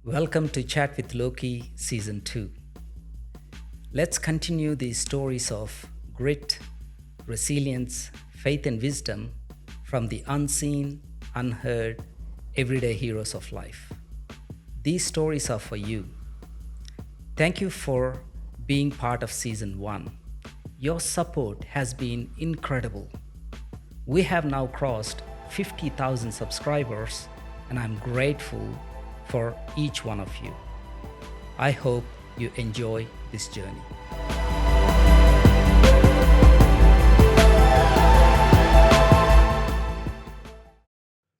Welcome to Chat with Loki Season 2. Let's continue these stories of grit, resilience, faith, and wisdom from the unseen, unheard, everyday heroes of life. These stories are for you. Thank you for being part of Season 1. Your support has been incredible. We have now crossed 50,000 subscribers, and I'm grateful for each one of you. I hope you enjoy this journey.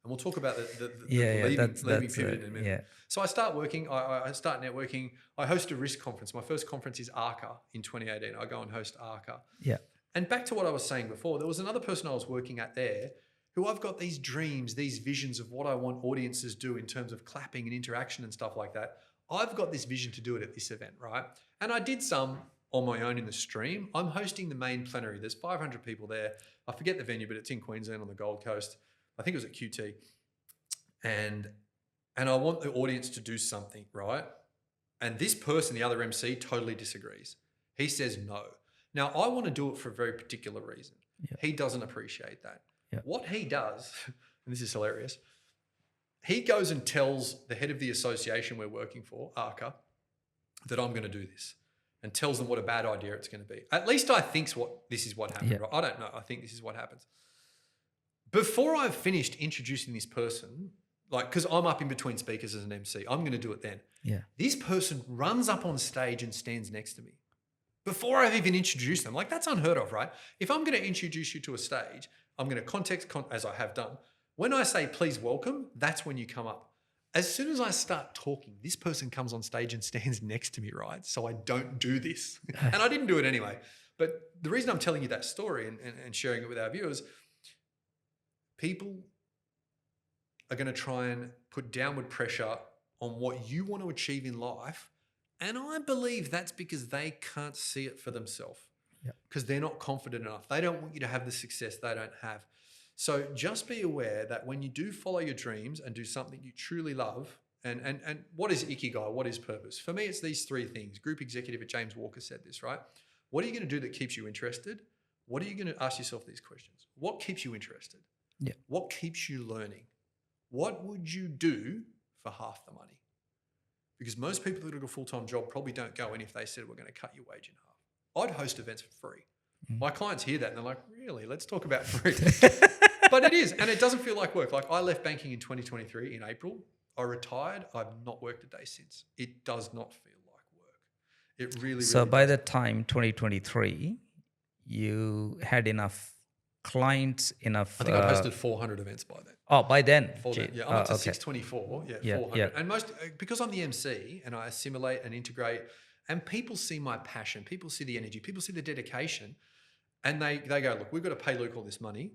And we'll talk about the leaving period in a minute. Yeah. So I start working, I start networking. I host a risk conference. My first conference is ARCA in 2018. I go and host ARCA. Yeah. And back to what I was saying before, there was another person I was working at there who I've got these dreams, these visions of what I want audiences do in terms of clapping and interaction and stuff like that. I've got this vision to do it at this event, right? And I did some on my own in the stream. I'm hosting the main plenary. There's 500 people there. I forget the venue, but it's in Queensland on the Gold Coast. I think it was at QT. And I want the audience to do something, right? And this person, the other MC, totally disagrees. He says no. Now, I want to do it for a very particular reason. Yeah. He doesn't appreciate that. Yeah. What he does, and this is hilarious, he goes and tells the head of the association we're working for, ARCA, that I'm going to do this, and tells them what a bad idea it's going to be. At least I think this is what happened. Yeah. Right? I don't know. I think this is what happens. Before I've finished introducing this person, because I'm up in between speakers as an MC, I'm going to do it then. Yeah. This person runs up on stage and stands next to me. Before I've even introduced them, that's unheard of, right? If I'm going to introduce you to a stage, I'm going to as I have done. When I say, please welcome, that's when you come up. As soon as I start talking, this person comes on stage and stands next to me, right? So I don't do this. And I didn't do it anyway. But the reason I'm telling you that story and sharing it with our viewers, people are going to try and put downward pressure on what you want to achieve in life. And I believe that's because they can't see it for themselves. Because they're not confident enough. They don't want you to have the success they don't have. So just be aware that when you do follow your dreams and do something you truly love, and what is Ikigai? What is purpose? For me, it's these three things. Group executive at James Walker said this, right? What are you going to do that keeps you interested? What are you going to ask yourself these questions? What keeps you interested? Yeah. What keeps you learning? What would you do for half the money? Because most people who do a full-time job probably don't go in if they said, we're going to cut your wage in half. I'd host events for free. My clients hear that and they're like, really? Let's talk about free. But it is, and it doesn't feel like work. I left banking in 2023 in April. I retired. I've not worked a day since. It does not feel like work. It really, So really by does. the time 2023, you had enough clients, enough... I think I've hosted 400 events by then. Oh, by then? Yeah, I'm up to 624. Yeah, 400. Yeah. And because I'm the MC and I assimilate and integrate, and people see my passion, people see the energy, people see the dedication, and they go, look, we've got to pay Luke all this money,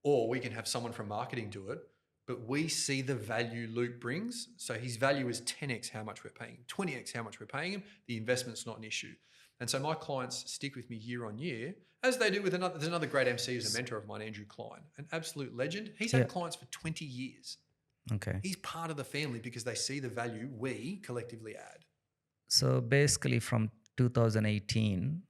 or we can have someone from marketing do it, but we see the value Luke brings. So his value is 10x how much we're paying him, 20x how much we're paying him. The investment's not an issue. And so my clients stick with me year on year, as they do with there's another great MC who's a mentor of mine, Andrew Klein, an absolute legend. He's had clients for 20 years. Okay. He's part of the family because they see the value we collectively add. So basically from 2018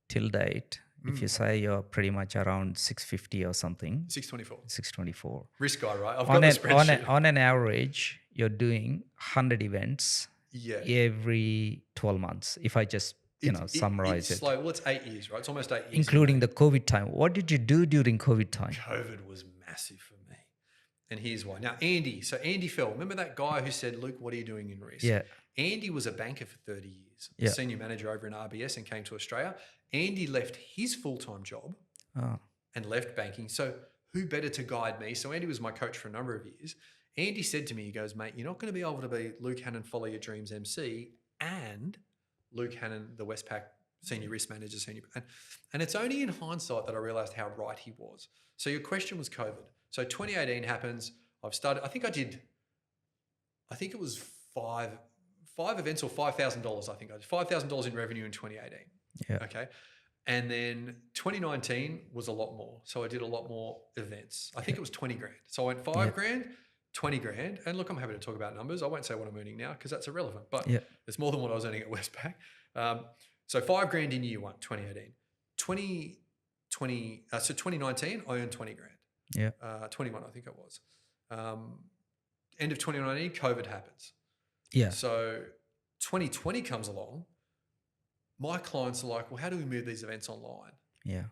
till date, if you say you're pretty much around 650 or something. 624. Risk guy, right? I've got the spreadsheet. On an average, you're doing 100 events every 12 months. If I just summarize it. Slow. Well, it's 8 years, right? It's almost 8 years. Including the COVID time. What did you do during COVID time? COVID was massive for me. And here's why. Now, Andy. So Andy Fell. Remember that guy who said, Luke, what are you doing in risk? Yeah. Andy was a banker for 30 years, a senior manager over in RBS and came to Australia. Andy left his full-time job and left banking. So who better to guide me? So Andy was my coach for a number of years. Andy said to me, he goes, mate, you're not going to be able to be Luke Hannan, Follow Your Dreams MC and Luke Hannan, the Westpac senior risk manager, and it's only in hindsight that I realized how right he was. So your question was COVID. So 2018 happens. I've started, I think it was five events or $5,000. I think I did $5,000 in revenue in 2018. Yeah. Okay. And then 2019 was a lot more. So I did a lot more events. I think it was 20 grand. So I went 5 grand 20 grand. And look, I'm happy to talk about numbers. I won't say what I'm earning now because that's irrelevant, but Yeah. it's more than what I was earning at Westpac. So 5 grand in year one, 2018. 2019, I earned 20 grand. Yeah. 21, I think it was. End of 2019, COVID happens. Yeah. So 2020 comes along. My clients are like, well, how do we move these events online? Yeah.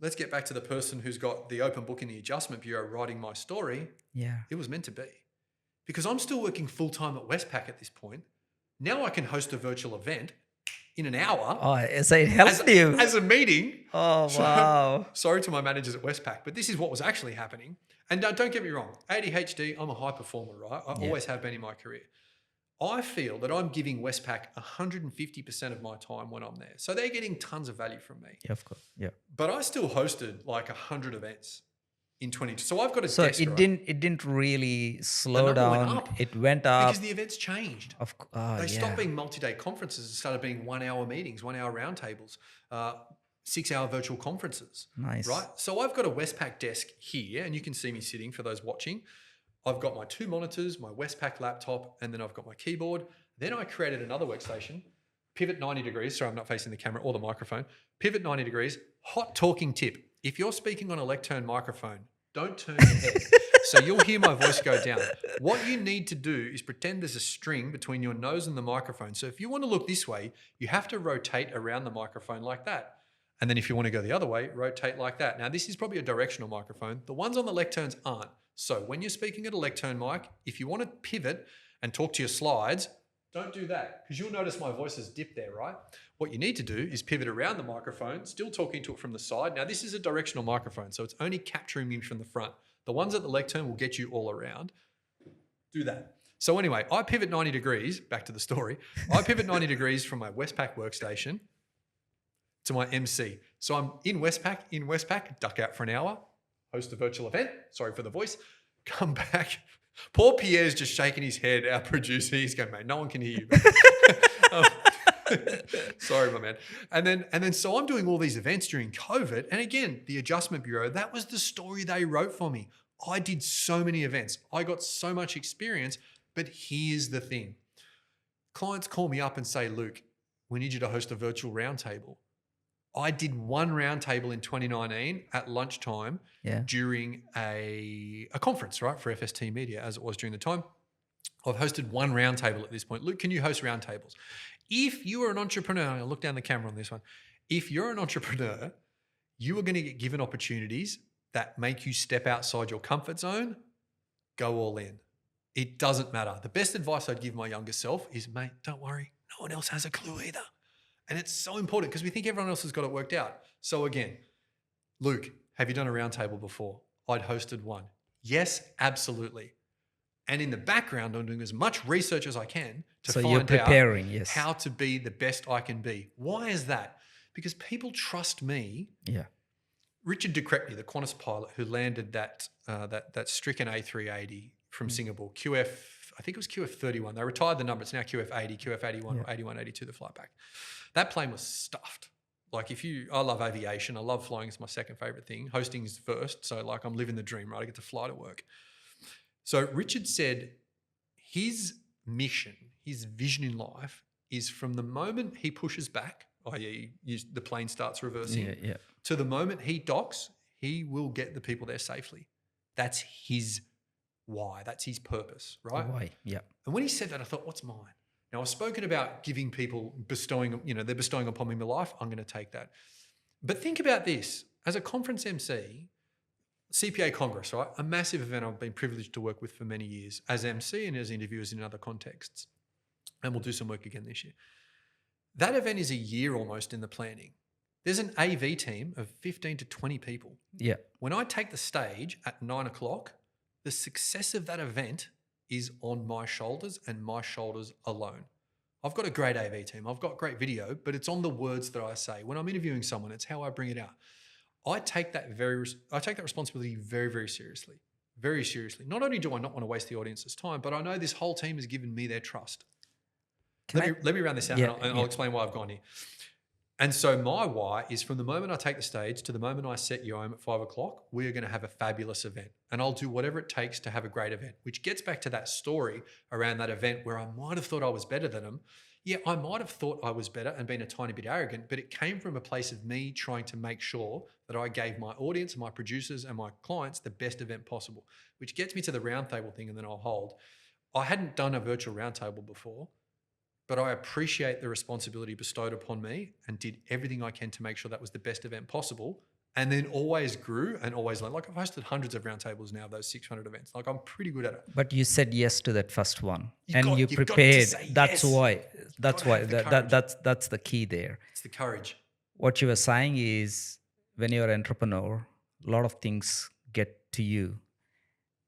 Let's get back to the person who's got the open book in the adjustment bureau writing my story. Yeah. It was meant to be. Because I'm still working full-time at Westpac at this point. Now I can host a virtual event in an hour. Oh, so it helped you. As a meeting. Oh, wow. Sorry to my managers at Westpac, but this is what was actually happening. And don't get me wrong, ADHD, I'm a high performer, right? I always have been in my career. I feel that I'm giving Westpac 150% of my time when I'm there. So they're getting tons of value from me. Yeah, of course. Yeah. But I still hosted like 100 events in 20. So I've got a So desk, it right? didn't really slow number went down. up It went up. because the events changed. They stopped being multi-day conferences and started being 1 hour meetings, 1 hour roundtables, 6 hour virtual conferences. Nice. Right? So I've got a Westpac desk here, and you can see me sitting for those watching. I've got my 2 monitors, my Westpac laptop, and then I've got my keyboard. Then I created another workstation, pivot 90 degrees. Sorry, I'm not facing the camera or the microphone. Pivot 90 degrees. Hot talking tip. If you're speaking on a lectern microphone, don't turn your head. So you'll hear my voice go down. What you need to do is pretend there's a string between your nose and the microphone. So if you want to look this way, you have to rotate around the microphone like that. And then if you want to go the other way, rotate like that. Now, this is probably a directional microphone. The ones on the lecterns aren't. So when you're speaking at a lectern mic, if you want to pivot and talk to your slides, don't do that because you'll notice my voice has dipped there, right? What you need to do is pivot around the microphone, still talking to it from the side. Now, this is a directional microphone, so it's only capturing me from the front. The ones at the lectern will get you all around. Do that. So anyway, I pivot 90 degrees, back to the story. I pivot 90 degrees from my Westpac workstation to my MC. So I'm in Westpac, duck out for an hour, host a virtual event. Sorry for the voice. Come back. Poor Pierre's just shaking his head, our producer. He's going, mate, no one can hear you. Sorry, my man. And then so I'm doing all these events during COVID. And again, the Adjustment Bureau, that was the story they wrote for me. I did so many events. I got so much experience. But here's the thing. Clients call me up and say, Luke, we need you to host a virtual roundtable. I did one roundtable in 2019 at lunchtime during a conference, right, for FST Media, as it was during the time. I've hosted one roundtable at this point. Luke, can you host roundtables? If you are an entrepreneur, I'll look down the camera on this one. If you're an entrepreneur, you are going to get given opportunities that make you step outside your comfort zone, go all in. It doesn't matter. The best advice I'd give my younger self is, mate, don't worry. No one else has a clue either. And it's so important because we think everyone else has got it worked out. So again, Luke, have you done a roundtable before? I'd hosted one. Yes, absolutely. And in the background, I'm doing as much research as I can to find out how to be the best I can be. Why is that? Because people trust me. Yeah. Richard de Crespigny, the Qantas pilot who landed that stricken A380 from Singapore, I think it was QF31. They retired the number. It's now QF80, QF81, or 81, 82, the flight back. That plane was stuffed. Like I love aviation. I love flying. It's my second favorite thing. Hosting is first. So like I'm living the dream, right? I get to fly to work. So Richard said his mission, his vision in life is from the moment he pushes back, i.e. the plane starts reversing, to the moment he docks, he will get the people there safely. That's his why. That's his purpose, right? Why, yeah. And when he said that, I thought, what's mine? Now, I've spoken about giving people, they're bestowing upon me my life. I'm going to take that. But think about this. As a conference MC, CPA Congress, right? A massive event I've been privileged to work with for many years as MC and as interviewers in other contexts. And we'll do some work again this year. That event is a year almost in the planning. There's an AV team of 15 to 20 people. Yeah. When I take the stage at 9 o'clock, the success of that event is on my shoulders and my shoulders alone. I've got a great AV team. I've got great video, but it's on the words that I say. When I'm interviewing someone, it's how I bring it out. I take that responsibility very, very seriously. Very seriously. Not only do I not want to waste the audience's time, but I know this whole team has given me their trust. Let me round this out and I'll explain why I've gone here. And so my why is from the moment I take the stage to the moment I set you home at 5 o'clock, we are going to have a fabulous event. And I'll do whatever it takes to have a great event, which gets back to that story around that event where I might have thought I was better than them. Yeah, I might have thought I was better and been a tiny bit arrogant, but it came from a place of me trying to make sure that I gave my audience, my producers, and my clients the best event possible, which gets me to the roundtable thing, and then I'll hold. I hadn't done a virtual roundtable before, but I appreciate the responsibility bestowed upon me and did everything I can to make sure that was the best event possible. And then always grew and always learned. Like I've hosted hundreds of roundtables now, those 600 events. Like I'm pretty good at it. But you said yes to that first one, You've got to prepared. say That's yes. why. You've That's got to why. have the courage. That's the key there. It's the courage. What you were saying is, when you're an entrepreneur, a lot of things get to you,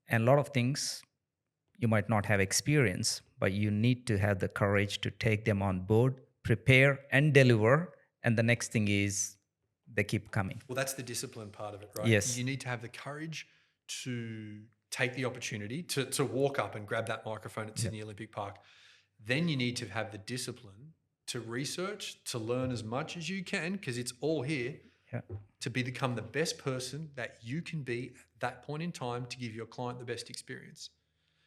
and a lot of things you might not have experience, but you need to have the courage to take them on board, prepare and deliver. And the next thing is they keep coming. Well, that's the discipline part of it, right? Yes. You need to have the courage to take the opportunity to walk up and grab that microphone at Sydney Olympic Park. Then you need to have the discipline to research, to learn as much as you can, because it's all here, to become the best person that you can be at that point in time to give your client the best experience.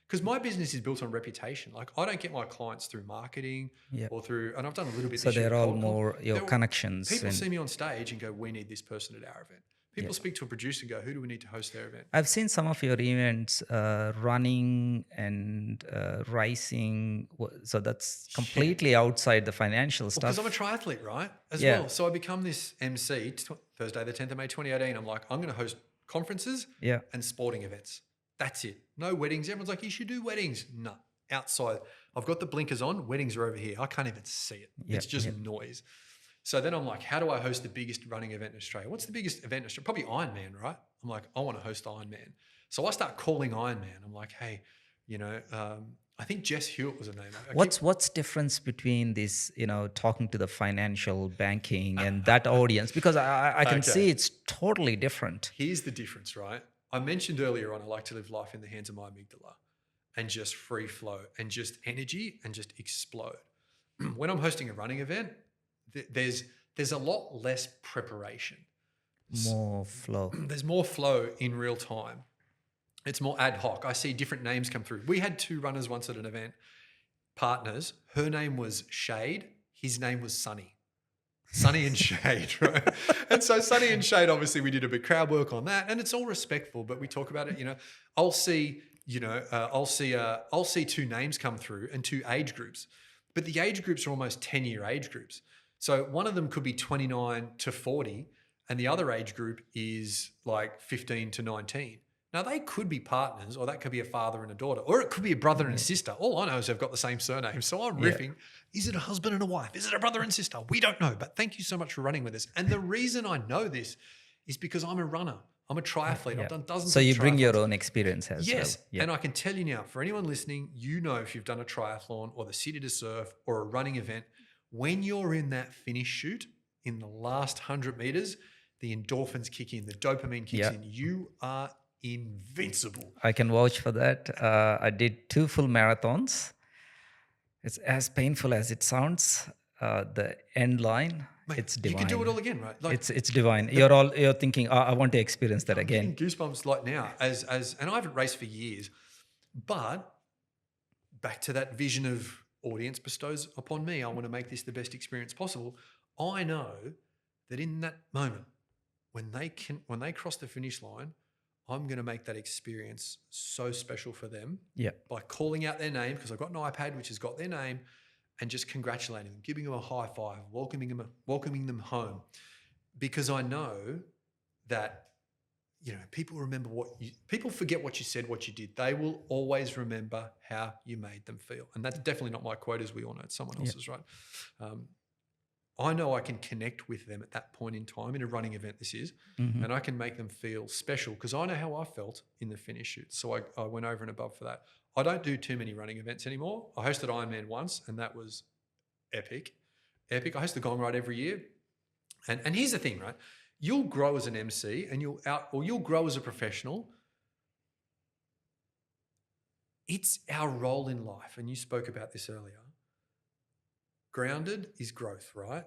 Because my business is built on reputation. Like I don't get my clients through marketing or through, and I've done a little bit. So this year they're all cold call. more your connections. People see me on stage and go, "We need this person at our event." People speak to a producer and go, "Who do we need to host their event?" I've seen some of your events, running and racing. So that's completely outside the financial stuff. Because I'm a triathlete, right? As well. So I become this MC Thursday, the 10th of May, 2018. I'm like, I'm going to host conferences and sporting events. That's it. No weddings. Everyone's like, you should do weddings. No, outside. I've got the blinkers on. Weddings are over here. I can't even see it. It's just noise. So then I'm like, how do I host the biggest running event in Australia? What's the biggest event in Australia? Probably Ironman, right? I'm like, I want to host Ironman. So I start calling Ironman. I'm like, hey, I think Jess Hewitt was her name. What's difference between this, talking to the financial banking and that audience? Because I can see it's totally different. Here's the difference, right? I mentioned earlier on, I like to live life in the hands of my amygdala and just free flow and just energy and just explode. When I'm hosting a running event, there's a lot less preparation. More flow. There's more flow in real time. It's more ad hoc. I see different names come through. We had two runners once at an event, partners. Her name was Shade. His name was Sunny. Sunny and Shade, right? And so Sunny and Shade, obviously we did a bit of crowd work on that, and it's all respectful, but we talk about it, I'll see two names come through and two age groups, but the age groups are almost 10-year age groups. So one of them could be 29 to 40 and the other age group is like 15 to 19. Now they could be partners, or that could be a father and a daughter, or it could be a brother and a sister. All I know is they've got the same surname. So I'm riffing. Is it a husband and a wife? Is it a brother and sister? We don't know, but thank you so much for running with us. And the reason I know this is because I'm a runner. I'm a triathlete. I've done dozens of triathlons. So you bring your own experience as well. Yes. And I can tell you now, for anyone listening, if you've done a triathlon or the City to Surf or a running event, when you're in that finish shoot in the last 100 meters, the endorphins kick in, the dopamine kicks in. You are invincible. I can vouch for that. I did 2 full marathons. It's as painful as it sounds. The end line, mate, it's divine. You can do it all again, right? Like, it's divine. You're thinking, I want to experience that again. I'm getting goosebumps like now, and I haven't raced for years, but back to that vision of audience bestows upon me. I want to make this the best experience possible. I know that in that moment, when they cross the finish line, I'm going to make that experience so special for them by calling out their name, because I've got an iPad which has got their name, and just congratulating them, giving them a high five, welcoming them home. Because I know that, people people forget what you said, what you did. They will always remember how you made them feel. And that's definitely not my quote, as we all know. It's someone else's, right? I know I can connect with them at that point in time, in a running event this is, and I can make them feel special because I know how I felt in the finish shoot. So I went over and above for that. I don't do too many running events anymore. I hosted Ironman once, and that was epic. Epic. I host the Gong Ride every year. And here's the thing, right? You'll grow as an MC and you'll grow as a professional. It's our role in life, and you spoke about this earlier. Grounded is growth, right?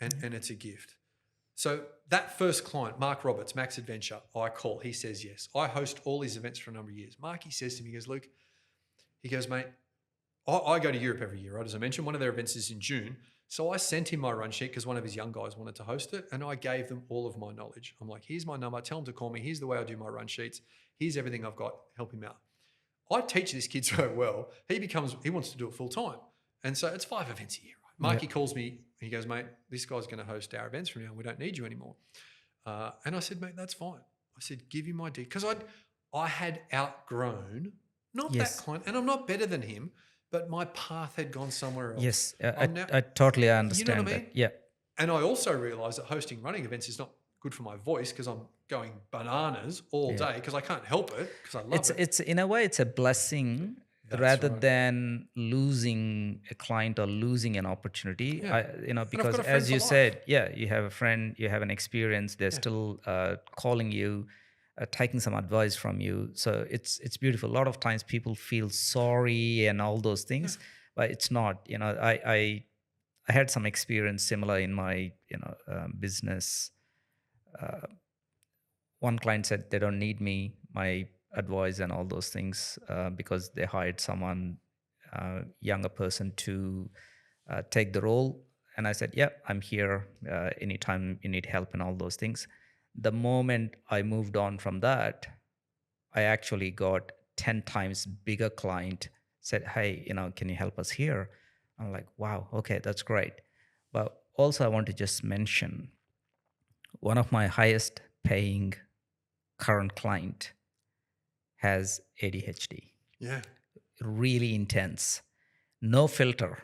and it's a gift. So that first client, Mark Roberts, Max Adventure, I call. He says yes. I host all his events for a number of years. Mark, he says to me, he goes, Luke, he goes, mate, I go to Europe every year, right? As I mentioned, one of their events is in June. So I sent him my run sheet because one of his young guys wanted to host it, and I gave them all of my knowledge. I'm like, here's my number. Tell him to call me. Here's the way I do my run sheets. Here's everything I've got. Help him out. I teach this kid so well. He wants to do it full time. And so it's 5 events a year, right? Mikey calls me. He goes, mate, this guy's going to host our events from now. We don't need you anymore. And I said, mate, that's fine. I said, give him my deed. Because I had outgrown, not that client, and I'm not better than him, but my path had gone somewhere else. Yes, I totally understand you know what I that. mean? Yeah. And I also realized that hosting running events is not good for my voice because I'm going bananas all day because I can't help it because I love it. It's in a way, it's a blessing rather than losing a client or losing an opportunity. Because as you said, you have a friend, you have an experience, they're still calling you, taking some advice from you. So it's beautiful. A lot of times people feel sorry and all those things, but it's not. I had some experience similar in my business. One client said they don't need my advice and all those things because they hired someone, younger person, to take the role. And I said, yeah, I'm here anytime you need help and all those things. The moment I moved on from that, I actually got 10 times bigger client, said, hey, can you help us here? I'm like, wow, okay, that's great. But also I want to just mention one of my highest paying current client has ADHD. Yeah. Really intense. No filter.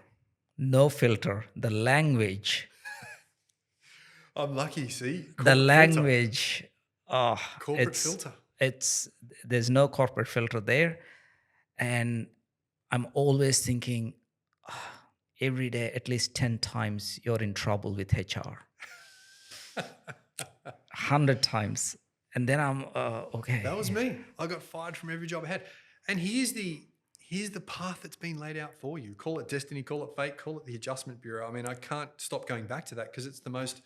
The language. I'm lucky, see? The language. Corporate filter. There's no corporate filter there. And I'm always thinking, every day, at least 10 times, you're in trouble with HR. 100 times. And then I'm, okay. That was me. I got fired from every job I had. And here's the path that's been laid out for you. Call it destiny, call it fate, call it the adjustment bureau. I mean, I can't stop going back to that because it's the most,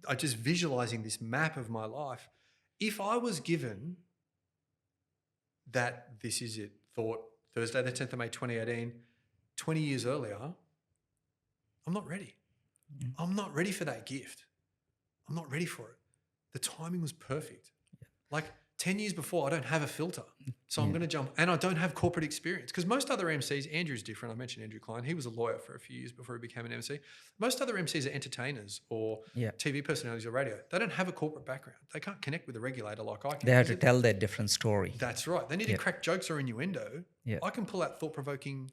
I just visualizing this map of my life. If I was given that this is it, thought Thursday, the 10th of May, 2018, 20 years earlier, I'm not ready. I'm not ready for that gift. I'm not ready for it. The timing was perfect. Like 10 years before, I don't have a filter. So I'm going to jump. And I don't have corporate experience because most other MCs, Andrew's different. I mentioned Andrew Klein. He was a lawyer for a few years before he became an MC. Most other MCs are entertainers or TV personalities or radio. They don't have a corporate background. They can't connect with a regulator like I can. They have to tell their different story. That's right. They need to crack jokes or innuendo. I can pull out thought-provoking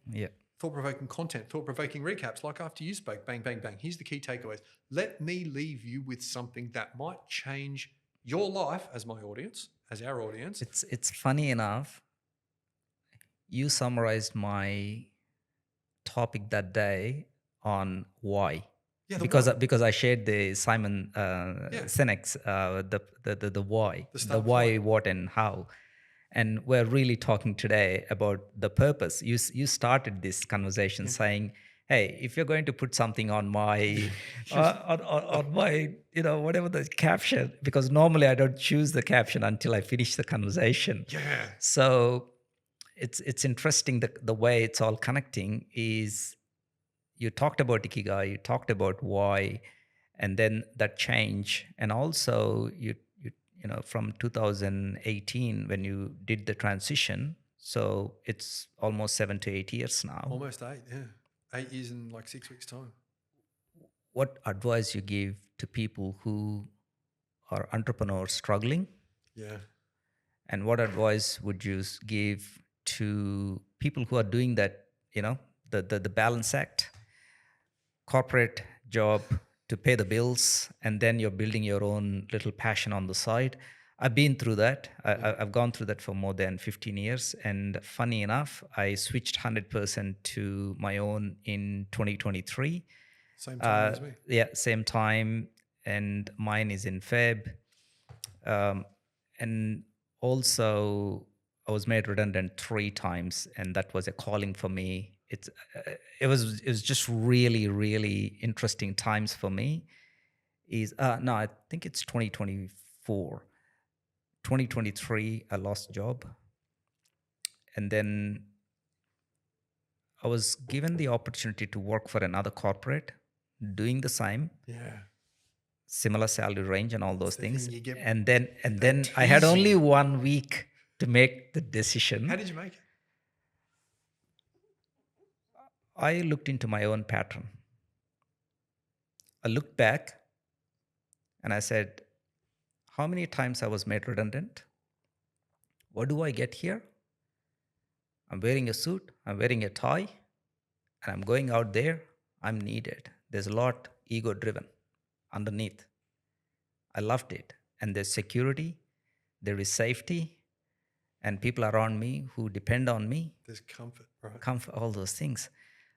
content, thought-provoking recaps like after you spoke, bang, bang, bang. Here's the key takeaways. Let me leave you with something that might change your life as my audience, as our audience. It's funny enough, you summarized my topic that day on why. Yeah, because I shared the Simon Sinek's the why, the why, what, and how. And we're really talking today about the purpose. You started this conversation saying, hey, if you're going to put something on my, on my, whatever the caption, because normally I don't choose the caption until I finish the conversation. Yeah. So it's interesting the way it's all connecting is you talked about Ikigai, you talked about why, and then that change. And also you from 2018 when you did the transition, so it's almost 7 to 8 years now. Almost 8, yeah. 8 years in like 6 weeks' time. What advice you give to people who are entrepreneurs struggling? Yeah. And what advice would you give to people who are doing that, the balance act, corporate job to pay the bills, and then you're building your own little passion on the side? I've been through that. I've gone through that for more than 15 years. And funny enough, I switched 100% to my own in 2023. Same time as me. Yeah, same time. And mine is in Feb. And also, I was made redundant 3 times. And that was a calling for me it's it was just really, really interesting times for me. No, I think it's 2024. 2023, I lost job, and then I was given the opportunity to work for another corporate, doing the same, Yeah. similar salary range and all those The things. thing you get. And then I had tease only you. 1 week to make the How decision. did you make it? I looked into my own pattern. I looked back and I said, how many times I was made redundant? What do I get here? I'm wearing a suit, I'm wearing a tie, and I'm going out there. I'm needed. There's a lot ego driven underneath. I loved it. And there's security, there is safety, and people around me who depend on me, There's comfort, right? comfort, all those things.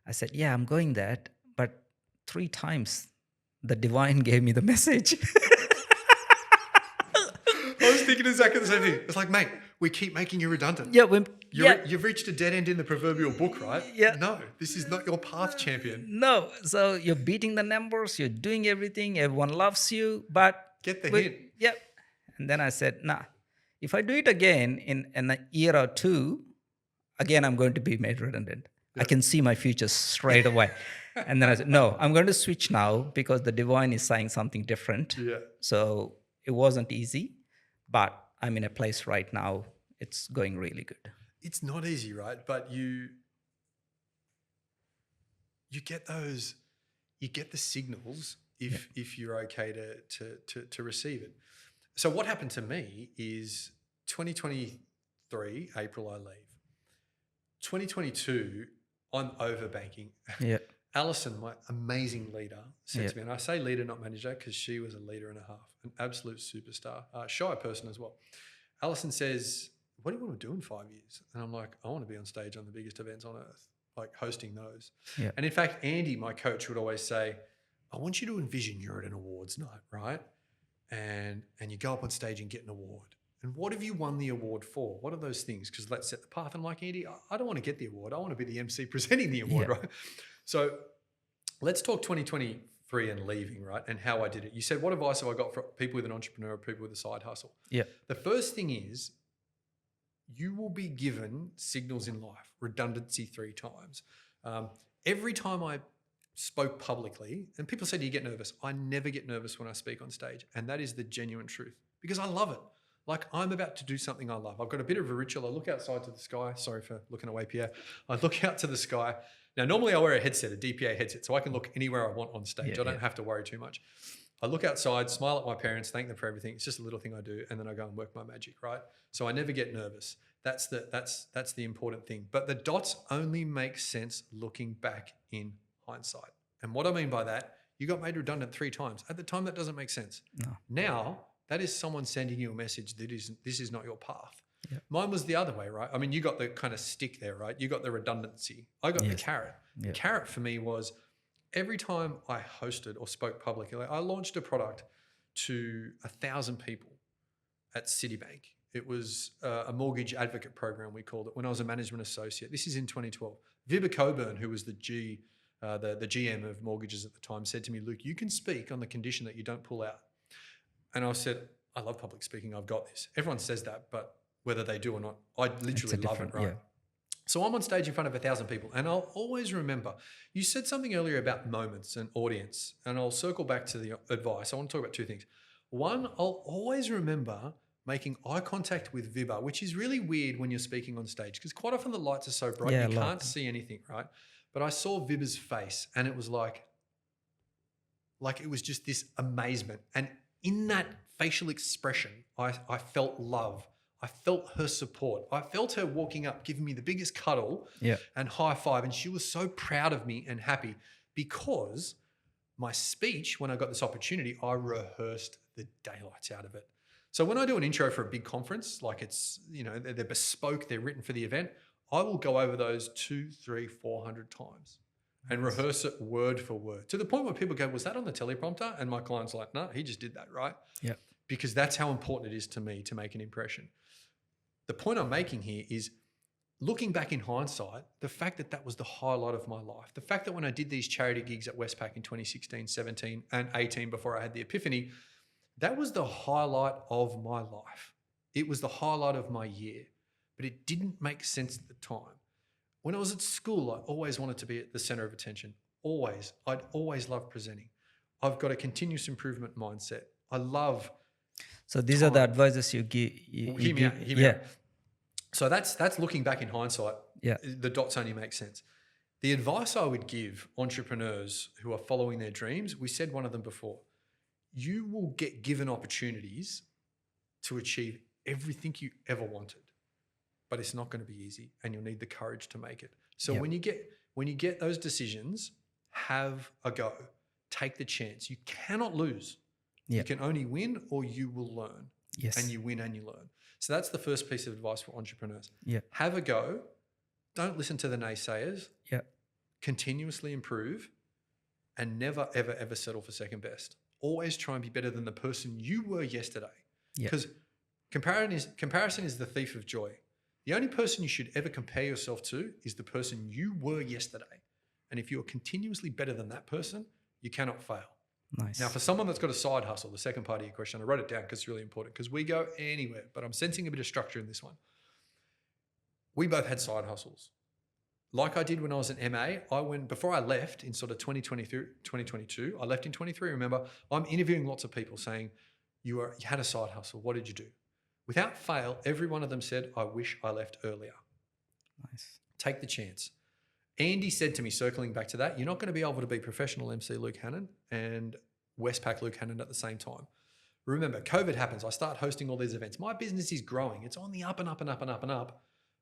I said, yeah, I'm going that. But 3 times the divine gave me the message. I was thinking exactly the same thing. It's like, mate, we keep making you redundant. yeah, You've reached a dead end in the proverbial book, right? Yeah. No, this is not your path, champion. no. So you're beating the numbers, you're doing everything, everyone loves you, but Get the hint. yeah. And then I said, nah, if I do it again in a year or two, again, I'm going to be made redundant. I can see my future straight away. And then I said, no, I'm going to switch now because the divine is saying something different. Yeah. So it wasn't easy, but I'm in a place right now. It's going really good. It's not easy, right? But you get those, you get the signals if you're okay to receive it. So what happened to me is 2023, April, I leave. 2022, I'm over banking. Yeah. Alison, my amazing leader, said to me, and I say leader, not manager, because she was a leader and a half, an absolute superstar, shy person as well. Alison says, what do you want to do in 5 years? And I'm like, I want to be on stage on the biggest events on earth, like hosting those. Yeah. And in fact, Andy, my coach, would always say, I want you to envision you're at an awards night, right? And you go up on stage and get an award. And what have you won the award for? What are those things? Because let's set the path. And like, Andy, I don't want to get the award. I want to be the MC presenting the award, right? So let's talk 2023 and leaving, right? And how I did it. You said, what advice have I got for people with an entrepreneur, people with a side hustle? Yeah. The first thing is you will be given signals in life, redundancy 3 times. Every time I spoke publicly, and people say, do you get nervous? I never get nervous when I speak on stage. And that is the genuine truth because I love it. Like I'm about to do something I love. I've got a bit of a ritual. I look outside to the sky. Sorry for looking away, Pierre. I look out to the sky. Now, normally I wear a headset, a DPA headset, so I can look anywhere I want on stage. I don't have to worry too much. I look outside, smile at my parents, thank them for everything. It's just a little thing I do, and then I go and work my magic, right? So I never get nervous. That's the important thing. But the dots only make sense looking back in hindsight. And what I mean by that, you got made redundant 3 times. At the time, that doesn't make sense. No. Now, that is someone sending you a message that this is not your path. Yeah. Mine was the other way, right? I mean, you got the kind of stick there, right? You got the redundancy. I got the carrot. Yeah. The carrot for me was every time I hosted or spoke publicly, I launched a product to 1,000 people at Citibank. It was a mortgage advocate program, we called it, when I was a management associate. This is in 2012. Vibha Coburn, who was the GM of mortgages at the time, said to me, Luke, you can speak on the condition that you don't pull out. And I said, I love public speaking. I've got this. Everyone says that, but whether they do or not, I literally love it, right? Yeah. So I'm on stage in front of 1,000 people, and I'll always remember, you said something earlier about moments and audience, and I'll circle back to the advice. I want to talk about 2 things. One, I'll always remember making eye contact with Vibha, which is really weird when you're speaking on stage because quite often the lights are so bright you can't see anything, right? But I saw Vibha's face, and it was like it was just this amazement. And in that facial expression, I felt love. I felt her support. I felt her walking up, giving me the biggest cuddle and high five. And she was so proud of me and happy because my speech, when I got this opportunity, I rehearsed the daylights out of it. So when I do an intro for a big conference, like it's, they're bespoke, they're written for the event, I will go over those 200, 300, 400 times and rehearse it word for word to the point where people go, was that on the teleprompter? And my client's like, no, he just did that, right? Yeah. Because that's how important it is to me to make an impression. The point I'm making here is looking back in hindsight, the fact that that was the highlight of my life, the fact that when I did these charity gigs at Westpac in 2016, 17 and 18 before I had the epiphany, that was the highlight of my life. It was the highlight of my year, but it didn't make sense at the time. When I was at school, I always wanted to be at the center of attention. Always. I'd always loved presenting. I've got a continuous improvement mindset. I love. So these are the advices you give. Hear me out. So that's looking back in hindsight. Yeah. The dots only make sense. The advice I would give entrepreneurs who are following their dreams, we said one of them before, you will get given opportunities to achieve everything you ever wanted, but it's not going to be easy and you'll need the courage to make it. So when you get those decisions, have a go. Take the chance. You cannot lose. You can only win or you will learn. Yes. And you win and you learn. So that's the first piece of advice for entrepreneurs. Yeah. Have a go. Don't listen to the naysayers. Yeah. Continuously improve and never, ever, ever settle for second best. Always try and be better than the person you were yesterday. Because comparison is the thief of joy. The only person you should ever compare yourself to is the person you were yesterday. And if you're continuously better than that person, you cannot fail. Nice. Now, for someone that's got a side hustle, the second part of your question, I wrote it down because it's really important because we go anywhere, but I'm sensing a bit of structure in this one. We both had side hustles. Like I did when I was at MA, before I left in sort of 2022, I left in 23. Remember, I'm interviewing lots of people saying, you had a side hustle. What did you do? Without fail, every one of them said, I wish I left earlier. Nice. Take the chance. Andy said to me, circling back to that, you're not going to be able to be professional MC Luke Hannan and Westpac Luke Hannan at the same time. Remember, COVID happens. I start hosting all these events. My business is growing. It's on the up and up and up and up and up.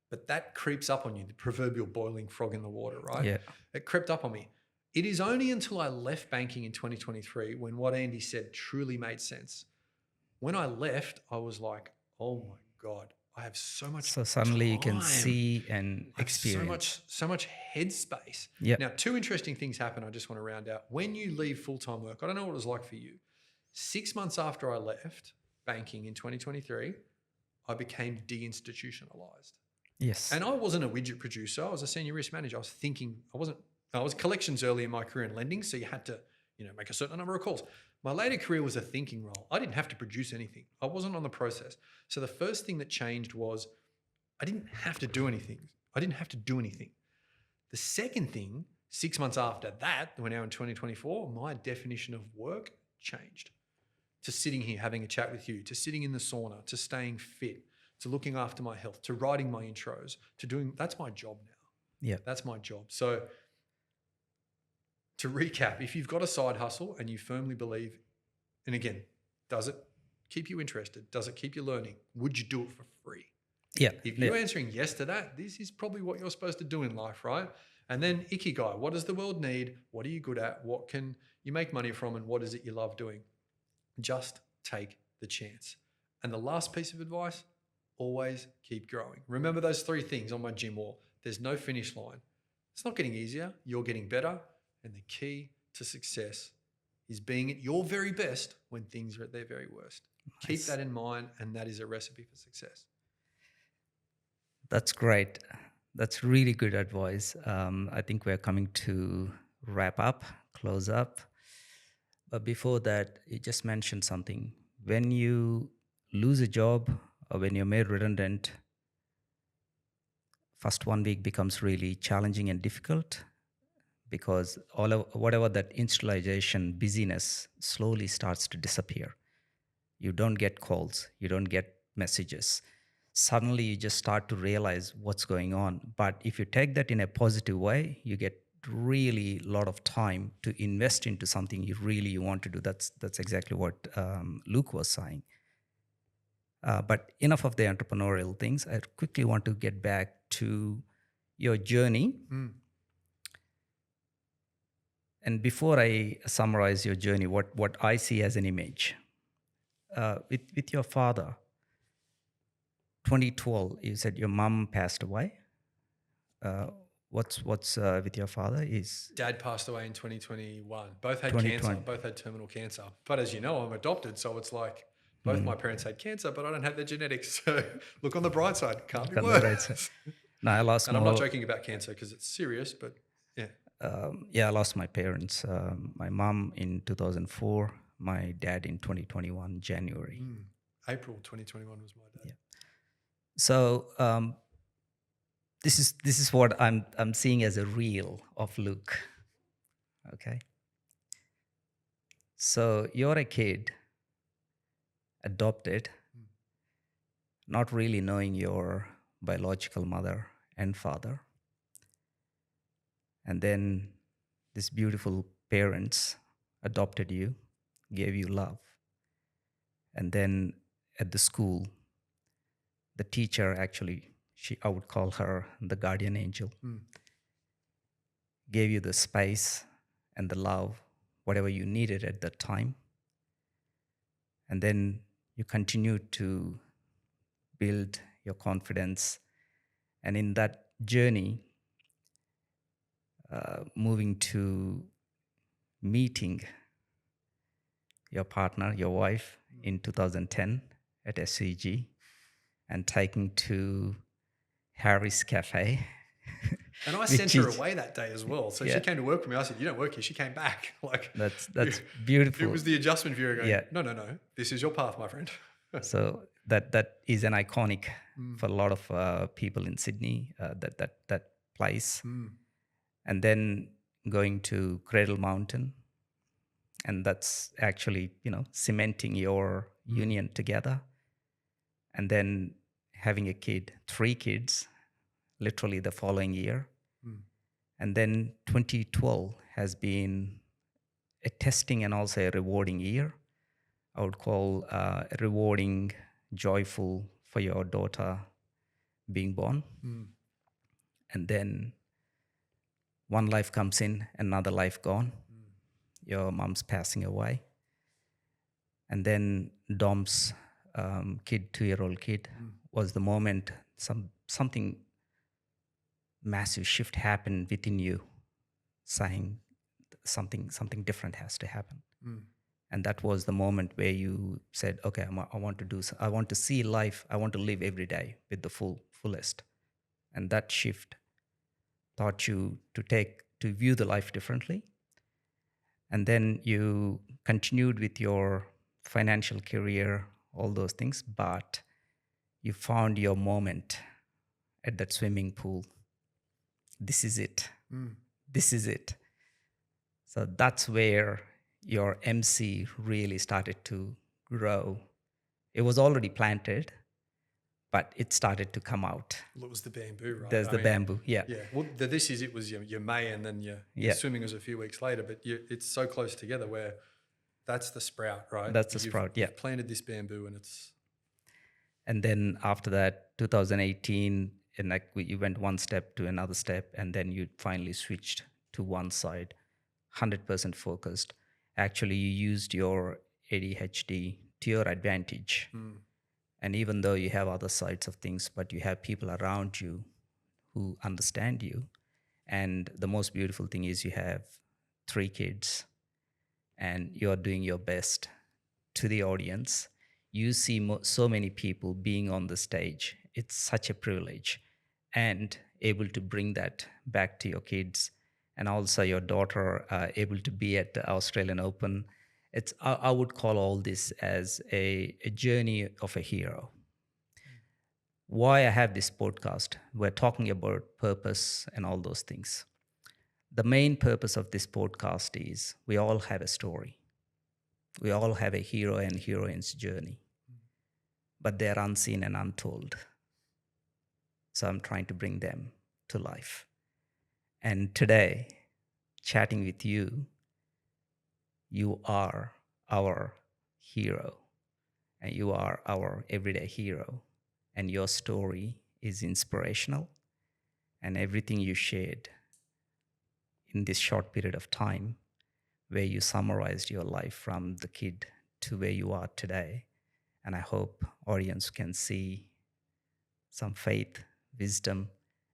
But that creeps up on you, the proverbial boiling frog in the water, right? Yeah. It crept up on me. It is only until I left banking in 2023 when what Andy said truly made sense. When I left, I was like, oh my God, I have so much So suddenly time. You can see and experience. So much headspace. Yeah. Now, two interesting things happen I just want to round out. When you leave full-time work, I don't know what it was like for you. 6 months after I left banking in 2023, I became deinstitutionalized. Yes. And I wasn't a widget producer. I was a senior risk manager. I was collections early in my career in lending. So you had to, make a certain number of calls. My later career was a thinking role. I didn't have to produce anything. I wasn't on the process. So the first thing that changed was I didn't have to do anything. The second thing, 6 months after that, we're now in 2024, my definition of work changed to sitting here having a chat with you, to sitting in the sauna, to staying fit, to looking after my health, to writing my intros, that's my job now. Yeah. That's my job. So to recap, if you've got a side hustle and you firmly believe, and again, does it keep you interested? Does it keep you learning? Would you do it for free? Yeah. If you're answering yes to that, this is probably what you're supposed to do in life, right? And then Ikigai, what does the world need? What are you good at? What can you make money from? And what is it you love doing? Just take the chance. And the last piece of advice, always keep growing. Remember those 3 things on my gym wall. There's no finish line. It's not getting easier. You're getting better. And the key to success is being at your very best when things are at their very worst. Nice. Keep that in mind, and that is a recipe for success. That's great. That's really good advice. I think we're coming to wrap up, close up. But before that, you just mentioned something. When you lose a job or when you're made redundant, first 1 week becomes really challenging and difficult because whatever that institutionalization busyness slowly starts to disappear. You don't get calls, you don't get messages. Suddenly you just start to realize what's going on. But if you take that in a positive way, you get really a lot of time to invest into something you want to do. That's exactly what Luke was saying. But enough of the entrepreneurial things. I quickly want to get back to your journey. And before I summarize your journey, what I see as an image, with your father, 2012, you said your mom passed away. What's with your father is... Dad passed away in 2021. Both had cancer, both had terminal cancer. But as you know, I'm adopted, so it's like both my parents had cancer, but I don't have the genetics. So look on the bright side, can't be worse. No, I lost And I'm not more. joking about cancer because it's serious, but yeah. Yeah, I lost my parents. My mom in 2004, my dad in 2021 January. April 2021 was my dad. Yeah. So this is what I'm seeing as a reel of Luke. Okay. So you're a kid, adopted, not really knowing your biological mother and father, and then these beautiful parents adopted you, gave you love, and then at the school, the teacher actually, I would call her the guardian angel, gave you the space and the love, whatever you needed at that time. And then you continued to build your confidence. And in that journey, moving to meeting your partner, your wife, in 2010 at SCG, and taking to Harry's Cafe. And I which sent her is- away that day as well. So Yeah. she came to work for me. I said, "You don't work here." She came back. Like That's it beautiful. was the adjustment for her going, Yeah. no. This is your path, my friend. So that is an iconic for a lot of people in Sydney. That place, and then going to Cradle Mountain, and that's actually cementing your union together, and then having a kid, 3 kids, literally the following year, and then 2012 has been a testing and also a rewarding year. I would call rewarding, joyful for your daughter being born. And then one life comes in, another life gone. Your mom's passing away. And then Dom's kid, 2-year-old kid, was the moment something massive shift happened within you, saying something different has to happen. And that was the moment where you said, okay, I want to do, I want to see life. I want to live every day with the fullest. And that shift taught you to view the life differently. And then you continued with your financial career, all those things, but you found your moment at that swimming pool. This is it. This is it. So that's where your MC really started to grow. It was already planted, but it started to come out. Well, it was the bamboo, right? There's the bamboo, yeah. Yeah. Well, it was your May, and then your swimming was a few weeks later, but it's so close together where that's the sprout, right? That's the sprout, yeah. You've planted this bamboo and it's... And then after that, 2018, and like you went one step to another step, and then you finally switched to one side, 100% focused. Actually, you used your ADHD to your advantage. And even though you have other sides of things, but you have people around you who understand you. And the most beautiful thing is you have 3 kids and you're doing your best to the audience. You see so many people being on the stage. It's such a privilege, and able to bring that back to your kids, and also your daughter able to be at the Australian Open. I would call all this as a journey of a hero. Why I have this podcast, we're talking about purpose and all those things. The main purpose of this podcast is we all have a story. We all have a hero and heroine's journey, but they're unseen and untold. So I'm trying to bring them to life. And today, chatting with you, you are our hero, and you are our everyday hero. And your story is inspirational, and everything you shared in this short period of time, where you summarized your life from the kid to where you are today. And I hope audience can see some faith, wisdom,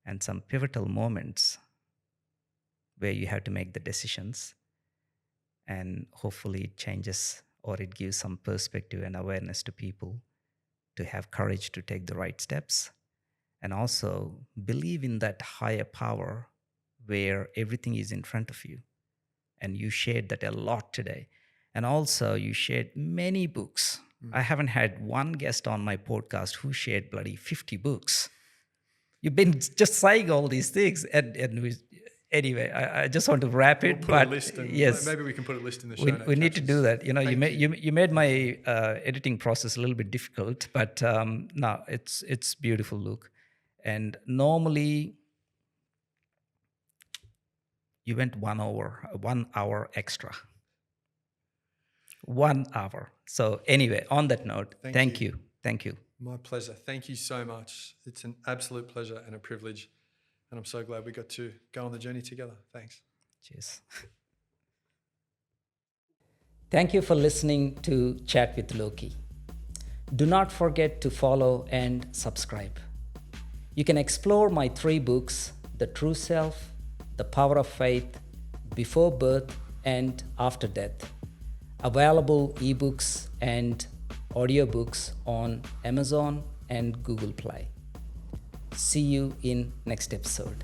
and some pivotal moments where you have to make the decisions. And hopefully it changes, or it gives some perspective and awareness to people to have courage to take the right steps and also believe in that higher power where everything is in front of you. And you shared that a lot today. And also, you shared many books. I haven't had one guest on my podcast who shared bloody 50 books. You've been just saying all these things. Anyway, I just want to wrap it. Put but a list in, yes, maybe we can put a list in the show we notes. need to do that. You know, Thank you made my editing process a little bit difficult, but no, it's beautiful, Luke. And normally, you went 1 hour extra. 1 hour. So anyway, on that note, thank you. Thank you. My pleasure. Thank you so much. It's an absolute pleasure and a privilege. And I'm so glad we got to go on the journey together. Thanks. Cheers. Thank you for listening to Chat with Loki. Do not forget to follow and subscribe. You can explore my 3 books, The True Self, The Power of Faith, Before Birth and After Death. Available ebooks and audiobooks on Amazon and Google Play. See you in next episode.